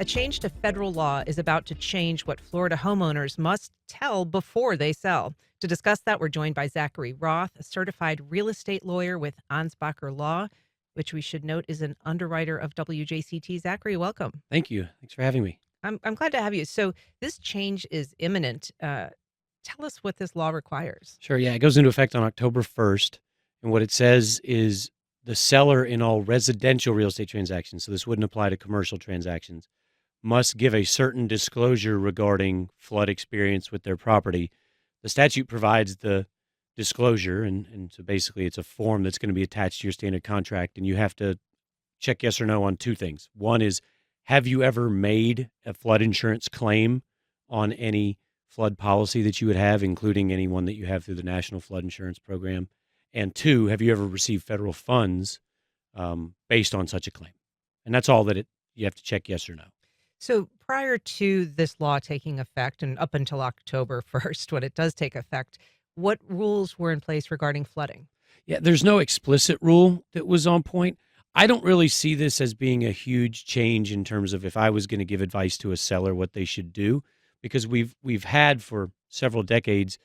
A change to federal law is about to change what Florida homeowners must tell before they sell. To discuss that, we're joined by Zachary Roth, a certified real estate lawyer with Ansbacher Law, which we should note is an underwriter of WJCT. Zachary, welcome. Thank you. Thanks for having me. I'm glad to have you. So, this change is imminent. Tell us what this law requires. Sure. Yeah, it goes into effect on October 1st. And what it says is the seller in all residential real estate transactions, so this wouldn't apply to commercial transactions, must give a certain disclosure regarding flood experience with their property. The statute provides the disclosure. And so basically, it's a form that's going to be attached to your standard contract. And you have to check yes or no on two things. One is, have you ever made a flood insurance claim on any flood policy that you would have, including any one that you have through the National Flood Insurance Program? And two, have you ever received federal funds based on such a claim? And that's all that you have to check yes or no. So, prior to this law taking effect and up until October 1st, when it does take effect, what rules were in place regarding flooding? Yeah, there's no explicit rule that was on point. I don't really see this as being a huge change in terms of if I was going to give advice to a seller what they should do, because we've had for several decades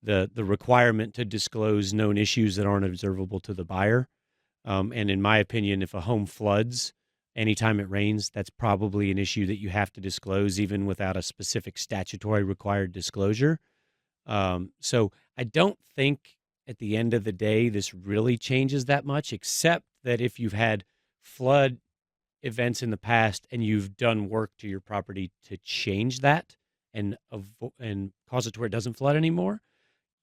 the requirement to disclose known issues that aren't observable to the buyer. And in my opinion, if a home floods anytime it rains, that's probably an issue that you have to disclose even without a specific statutory required disclosure. So I don't think at the end of the day this really changes that much, except that if you've had flood events in the past and you've done work to your property to change that and cause it to where it doesn't flood anymore,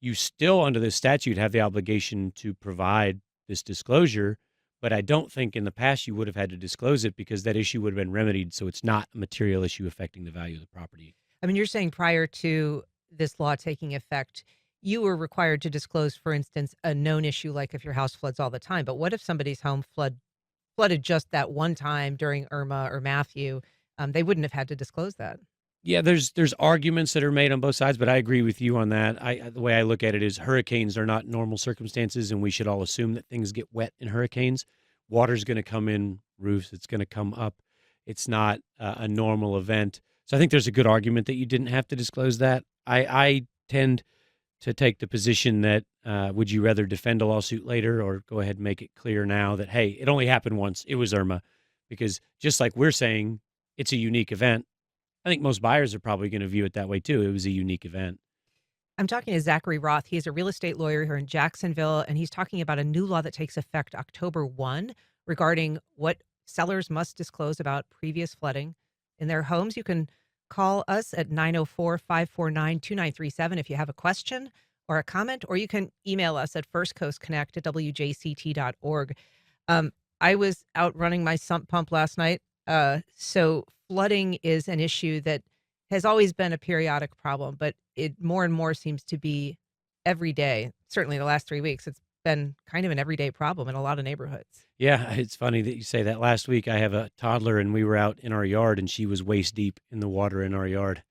you still under this statute have the obligation to provide this disclosure. But I don't think in the past you would have had to disclose it because that issue would have been remedied. So it's not a material issue affecting the value of the property. I mean, you're saying prior to this law taking effect, you were required to disclose, for instance, a known issue like if your house floods all the time. But what if somebody's home flooded just that one time during Irma or Matthew? They wouldn't have had to disclose that. Yeah, there's arguments that are made on both sides, but I agree with you on that. The way I look at it is hurricanes are not normal circumstances, and we should all assume that things get wet in hurricanes. Water's going to come in roofs. It's going to come up. It's not a normal event. So I think there's a good argument that you didn't have to disclose that. I tend to take the position that would you rather defend a lawsuit later or go ahead and make it clear now that, hey, it only happened once. It was Irma. Because just like we're saying, it's a unique event. I think most buyers are probably going to view it that way too. It was a unique event. I'm talking to Zachary Roth. He's a real estate lawyer here in Jacksonville, and he's talking about a new law that takes effect October 1 regarding what sellers must disclose about previous flooding in their homes. You can call us at 904-549-2937 if you have a question or a comment, or you can email us at firstcoastconnect@wjct.org. I was out running my sump pump last night. So flooding is an issue that has always been a periodic problem, but it more and more seems to be every day. Certainly the last 3 weeks, it's been kind of an everyday problem in a lot of neighborhoods. Yeah, it's funny that you say that. Last week, I have a toddler, and we were out in our yard, and she was waist deep in the water in our yard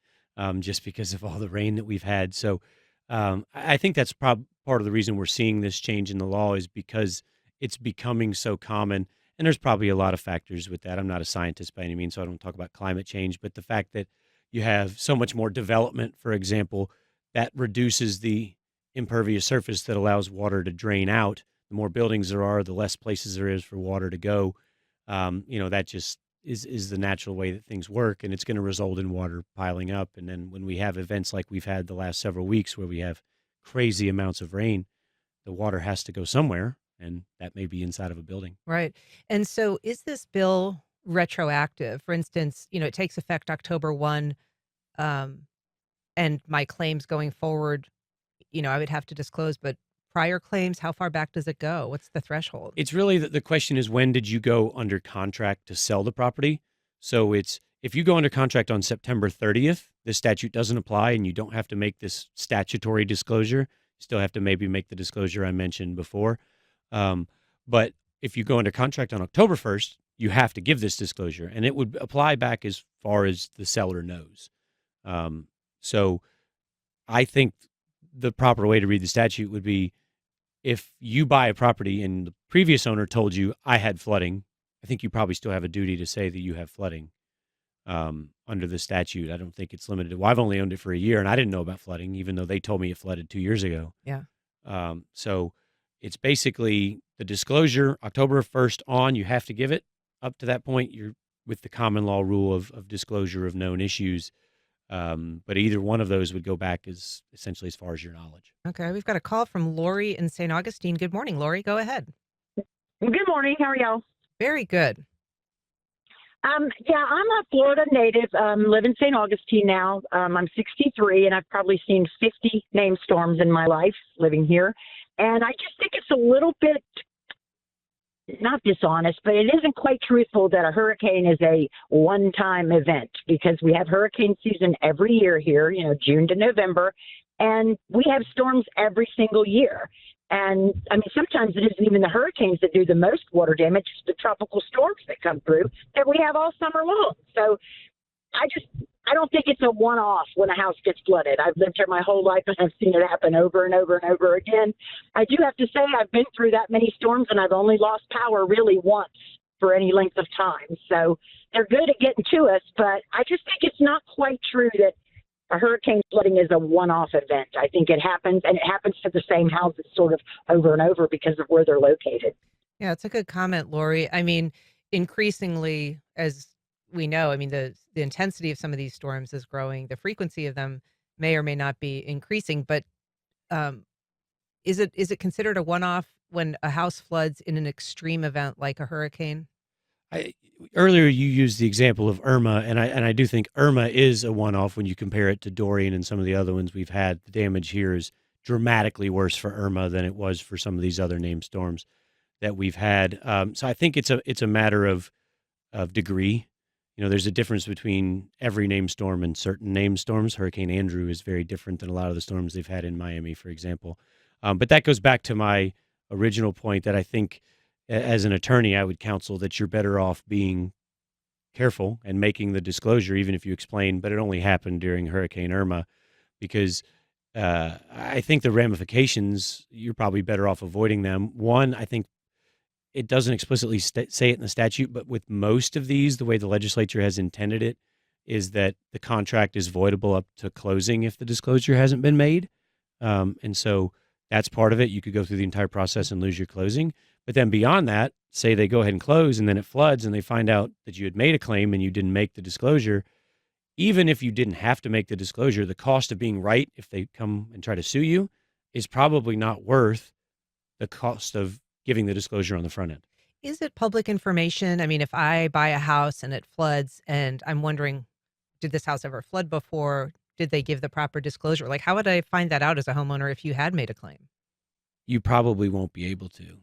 just because of all the rain that we've had. So I think that's part of the reason we're seeing this change in the law is because it's becoming so common. And there's probably a lot of factors with that. I'm not a scientist by any means, so I don't talk about climate change. But the fact that you have so much more development, for example, that reduces the impervious surface that allows water to drain out. The more buildings there are, the less places there is for water to go. That just is the natural way that things work, and it's going to result in water piling up. And then when we have events like we've had the last several weeks where we have crazy amounts of rain, the water has to go somewhere, and that may be inside of a building. Right. And so is this bill retroactive? For instance, it takes effect October 1, um, and my claims going forward, I would have to disclose, but prior claims, how far back does it go? What's the threshold? It's really the question is, when did you go under contract to sell the property? So it's if you go under contract on September 30th, the statute doesn't apply and you don't have to make this statutory disclosure. You still have to maybe make the disclosure I mentioned before. But if you go under contract on October 1st, you have to give this disclosure, and it would apply back as far as the seller knows. So I think the proper way to read the statute would be if you buy a property and the previous owner told you I had flooding, I think you probably still have a duty to say that you have flooding. under the statute. I don't think it's limited. Well, I've only owned it for a year, and I didn't know about flooding, even though they told me it flooded 2 years ago. Yeah. So it's basically the disclosure October 1st on. You have to give it. Up to that point, you're with the common law rule of disclosure of known issues. But either one of those would go back as essentially as far as your knowledge. Okay. We've got a call from Lori in St. Augustine. Good morning, Lori. Go ahead. Good morning. How are y'all? Very good. Yeah, I'm a Florida native. Live in St. Augustine now. I'm 63, and I've probably seen 50 named storms in my life living here. And I just think it's a little bit not dishonest, but it isn't quite truthful that a hurricane is a one-time event, because we have hurricane season every year here, June to November, and we have storms every single year. And I mean, sometimes it isn't even the hurricanes that do the most water damage, it's the tropical storms that come through that we have all summer long. So I don't think it's a one-off when a house gets flooded. I've lived here my whole life, and I've seen it happen over and over and over again. I do have to say I've been through that many storms, and I've only lost power really once for any length of time. So they're good at getting to us, but I just think it's not quite true that a hurricane flooding is a one-off event. I think it happens, and it happens to the same houses sort of over and over because of where they're located. Yeah, it's a good comment, Lori. I mean, increasingly, as we know, I mean, the intensity of some of these storms is growing. The frequency of them may or may not be increasing, but um, is it considered a one-off when a house floods in an extreme event like a hurricane? I, Earlier you used the example of Irma, and I do think Irma is a one-off when you compare it to Dorian and some of the other ones we've had. The damage here is dramatically worse for Irma than it was for some of these other named storms that we've had. So I think it's a matter of degree. There's a difference between every named storm and certain named storms. Hurricane Andrew is very different than a lot of the storms they've had in Miami, for example. But that goes back to my original point that I think, as an attorney, I would counsel that you're better off being careful and making the disclosure, even if you explain, but it only happened during Hurricane Irma, because I think the ramifications, you're probably better off avoiding them. One, I think it doesn't explicitly say it in the statute, but with most of these, the way the legislature has intended it is that the contract is voidable up to closing if the disclosure hasn't been made. And so that's part of it. You could go through the entire process and lose your closing. But then beyond that, say they go ahead and close and then it floods and they find out that you had made a claim and you didn't make the disclosure. Even if you didn't have to make the disclosure, the cost of being right, if they come and try to sue you, is probably not worth the cost of giving the disclosure on the front end. Is it public information? I mean, if I buy a house and it floods and I'm wondering, did this house ever flood before? Did they give the proper disclosure? Like, how would I find that out as a homeowner if you had made a claim? You probably won't be able to,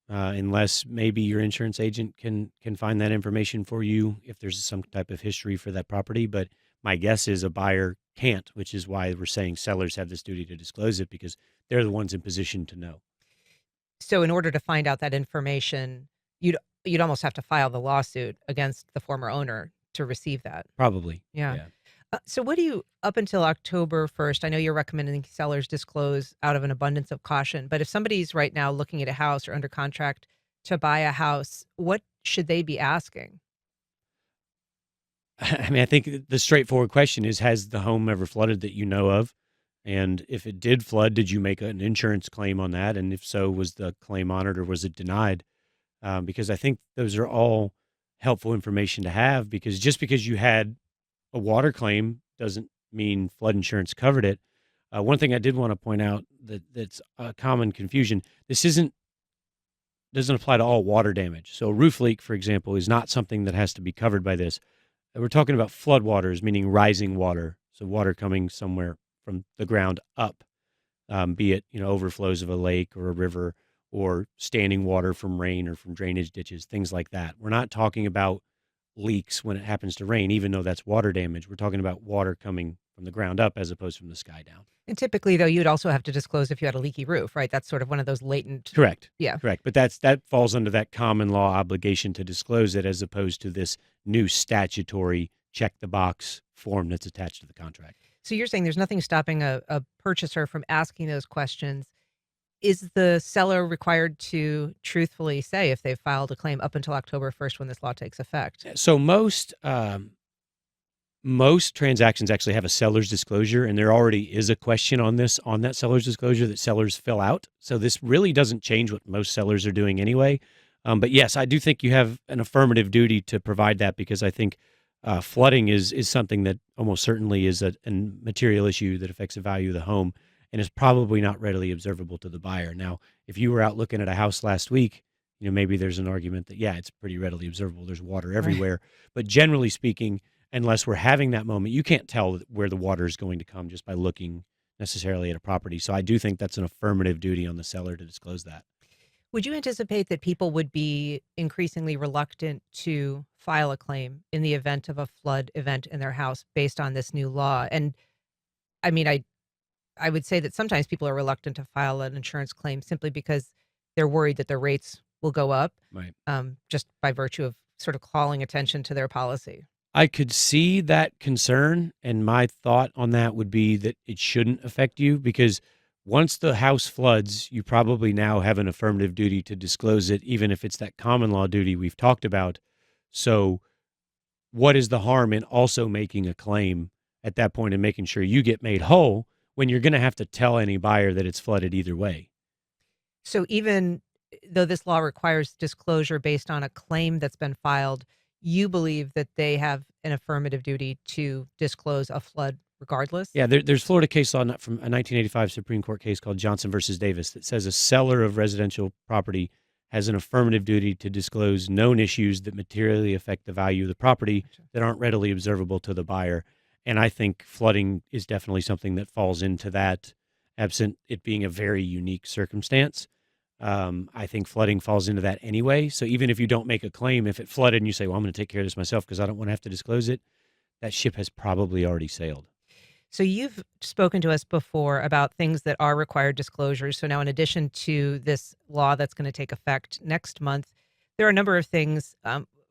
unless maybe your insurance agent can find that information for you if there's some type of history for that property. But my guess is a buyer can't, which is why we're saying sellers have this duty to disclose it, because they're the ones in position to know. So in order to find out that information, you'd almost have to file the lawsuit against the former owner to receive that. Probably. Yeah. Yeah. So what do you, up until October 1st, I know you're recommending sellers disclose out of an abundance of caution, but if somebody's right now looking at a house or under contract to buy a house, what should they be asking? I mean, I think the straightforward question is, has the home ever flooded that you know of? And if it did flood, did you make an insurance claim on that? And if so, was the claim honored or was it denied? Because I think those are all helpful information to have, because just because you had a water claim doesn't mean flood insurance covered it. One thing I did want to point out that's a common confusion. This doesn't apply to all water damage. So a roof leak, for example, is not something that has to be covered by this. We're talking about flood waters, meaning rising water. So water coming somewhere from the ground up, be it, overflows of a lake or a river, or standing water from rain or from drainage ditches, things like that. We're not talking about leaks when it happens to rain, even though that's water damage. We're talking about water coming from the ground up as opposed from the sky down. And typically, though, you'd also have to disclose if you had a leaky roof, right? That's sort of one of those latent. Correct. Yeah. Correct. But that falls under that common law obligation to disclose it, as opposed to this new statutory check the box form that's attached to the contract. So you're saying there's nothing stopping a purchaser from asking those questions. Is the seller required to truthfully say if they've filed a claim up until October 1st when this law takes effect? So most most transactions actually have a seller's disclosure, and there already is a question on that seller's disclosure that sellers fill out. So this really doesn't change what most sellers are doing anyway. But yes, I do think you have an affirmative duty to provide that, because I think flooding is something that almost certainly is a material issue that affects the value of the home, and is probably not readily observable to the buyer. Now, if you were out looking at a house last week, maybe there's an argument that, yeah, it's pretty readily observable. There's water Right. everywhere. But generally speaking, unless we're having that moment, you can't tell where the water is going to come just by looking necessarily at a property. So I do think that's an affirmative duty on the seller to disclose that. Would you anticipate that people would be increasingly reluctant to file a claim in the event of a flood event in their house based on this new law? And I mean, I would say that sometimes people are reluctant to file an insurance claim simply because they're worried that their rates will go up, Right. just by virtue of sort of calling attention to their policy. I could see that concern, and my thought on that would be that it shouldn't affect you, because once the house floods, you probably now have an affirmative duty to disclose it, even if it's that common law duty we've talked about. So what is the harm in also making a claim at that point and making sure you get made whole when you're going to have to tell any buyer that it's flooded either way? So even though this law requires disclosure based on a claim that's been filed, you believe that they have an affirmative duty to disclose a flood regardless? Yeah, there's Florida case law from a 1985 Supreme Court case called Johnson versus Davis that says a seller of residential property has an affirmative duty to disclose known issues that materially affect the value of the property Gotcha. that aren't readily observable to the buyer. And I think flooding is definitely something that falls into that, absent it being a very unique circumstance. I think flooding falls into that anyway. So even if you don't make a claim, if it flooded and you say, well, I'm going to take care of this myself because I don't want to have to disclose it, that ship has probably already sailed. So you've spoken to us before about things that are required disclosures. So now, in addition to this law that's going to take effect next month, there are a number of things.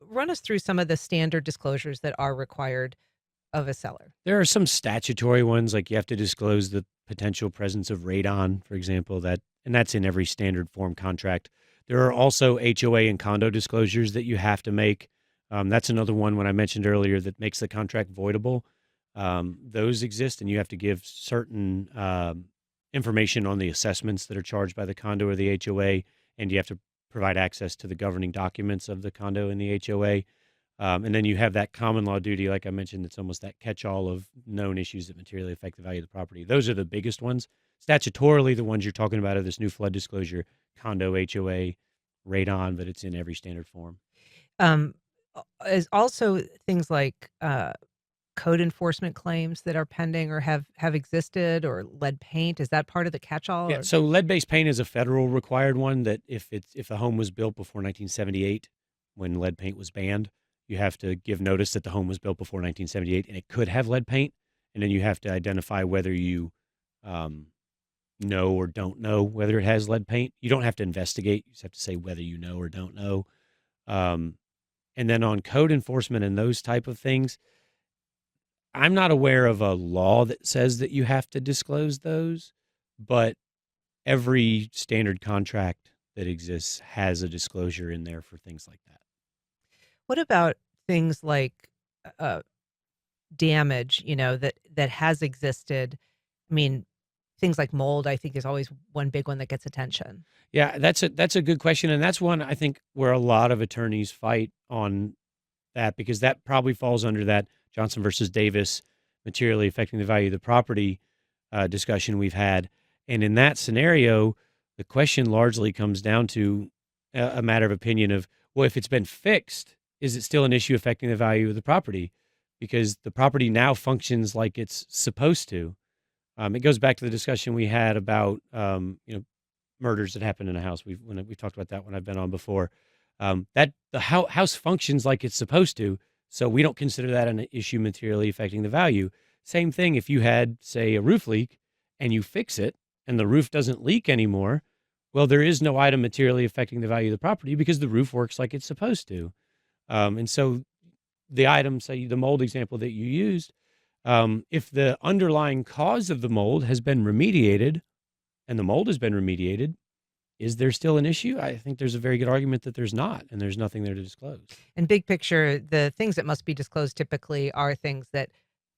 Run us through some of the standard disclosures that are required of a seller. There are some statutory ones, like you have to disclose the potential presence of radon, for example, and that's in every standard form contract. There are also HOA and condo disclosures that you have to make. That's another one when I mentioned earlier that makes the contract voidable. Those exist, and you have to give certain information on the assessments that are charged by the condo or the HOA, and you have to provide access to the governing documents of the condo and the HOA. And then you have that common law duty, like I mentioned, it's almost that catch-all of known issues that materially affect the value of the property. Those are the biggest ones. Statutorily, the ones you're talking about are this new flood disclosure, condo, HOA, radon, but it's in every standard form. Um, is also things like code enforcement claims that are pending or have existed, or lead paint. Is that part of the catch-all? Yeah, Or so lead-based paint is a federal required one that if the home was built before 1978, when lead paint was banned, you have to give notice that the home was built before 1978 and it could have lead paint, and then you have to identify whether you know or don't know whether it has lead paint. You don't have to investigate; you just have to say whether you know or don't know. Um, and then on code enforcement and those type of things, I'm not aware of a law that says that you have to disclose those, but every standard contract that exists has a disclosure in there for things like that. what about things like uh, damage? That has existed. I mean, things like mold, I think, is always one big one that gets attention. Yeah, that's a good question, and that's one I think where a lot of attorneys fight on that, because that probably falls under that Johnson versus Davis materially affecting the value of the property discussion we've had. And in that scenario, the question largely comes down to a matter of opinion of, well, if it's been fixed, is it still an issue affecting the value of the property? Because the property now functions like it's supposed to. It goes back to the discussion we had about murders that happen in a house. We've talked about that when I've been on before. That the house functions like it's supposed to, so we don't consider that an issue materially affecting the value. Same thing if you had, say, a roof leak and you fix it and the roof doesn't leak anymore. Well, there is no item materially affecting the value of the property because the roof works like it's supposed to. And so the item, say the mold example that you used, if the underlying cause of the mold has been remediated and the mold has been remediated, is there still an issue? I think there's a very good argument that there's not, and there's nothing there to disclose. And big picture, the things that must be disclosed typically are things that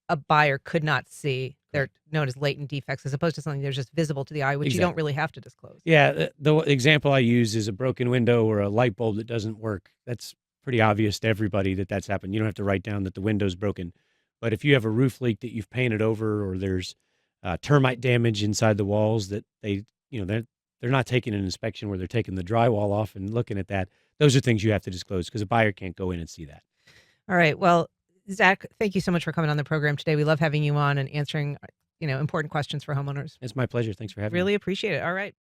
a buyer could not see. They're known as latent defects, as opposed to something that's just visible to the eye, which you don't really have to disclose. Yeah, the example I use is a broken window or a light bulb that doesn't work. That's pretty obvious to everybody that that's happened. You don't have to write down that the window's broken. But if you have a roof leak that you've painted over, or there's termite damage inside the walls that they're not taking an inspection where they're taking the drywall off and looking at that, those are things you have to disclose because a buyer can't go in and see that. All right. Well, Zach, thank you so much for coming on the program today. We love having you on and answering, important questions for homeowners. It's my pleasure. Thanks for having me. Really appreciate it. All right.